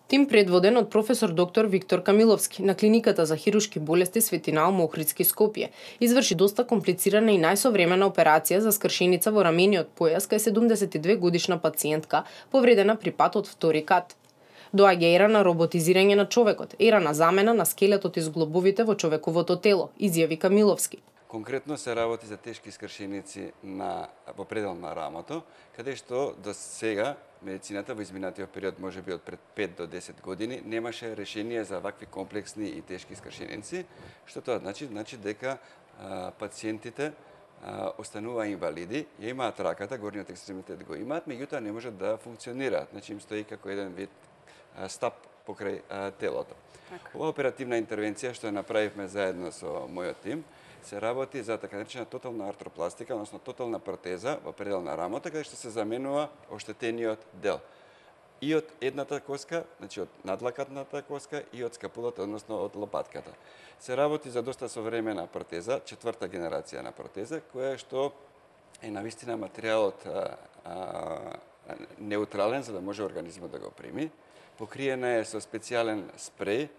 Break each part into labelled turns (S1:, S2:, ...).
S1: Тим предводен од професор доктор Виктор Камиловски на клиниката за хируршки болести Свети Наум Охридски Скопје изврши доста комплицирана и најсовремена операција за скршеница во рамениот појас кај 72 годишна пациентка повредена при пат од втори кат. Доаѓа ера на роботизирање на човекот, ера на замена на скелетот и зглобовите во човековото тело, изјави Камиловски.
S2: Конкретно се работи за тешки скршеници во предел на рамото, каде што до сега медицината во изминатиот период, можеби од пред 5 до 10 години, немаше решение за вакви комплексни и тешки скршеници, што тоа значи дека пациентите останува инвалиди, ја имаат раката, горниот екстремитет го имаат, меѓутоа не можат да функционираат, значи им стои како еден вид стап покрај телото. Ова оперативна интервенција што ја направивме заедно со мојот тим, се работи за така наречена тотална артропластика, односно тотална протеза во предел на рамото, каде што се заменува оштетениот дел. И од едната коска, значи од надлакатната коска, и од скапулата, односно од лопатката. Се работи за доста современа протеза, четврта генерација на протеза, која што е навистина материјалот неутрален, за да може организмот да го прими. Покриена е со специјален спреј,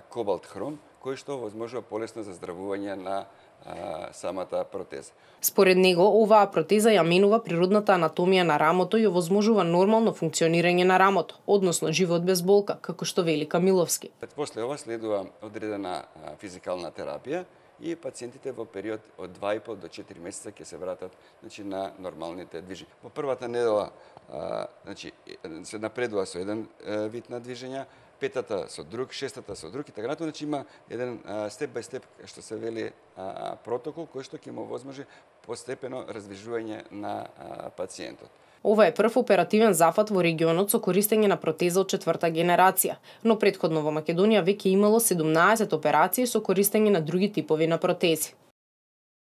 S2: кобалт хром, кој што возможува полесно заздравување на самата протеза.
S1: Според него, оваа протеза ја менува природната анатомија на рамото и овозможува нормално функционирање на рамото, односно живот без болка, како што вели Камиловски.
S2: После ова следува одредена физикална терапија и пациентите во период од 2,5 до 4 месеца ќе се вратат на нормалните движења. Во првата недела се напредува со еден вид на движења, петата со друг, шестата со друг и така натаму, има еден степ бај степ, што се вели протокол, кој што ќе му возможи постепено раздвижување на пациентот.
S1: Ова е прв оперативен зафат во регионот со користење на протеза од четврта генерација, но претходно во Македонија веќе имало 17 операции со користење на други типови на протези.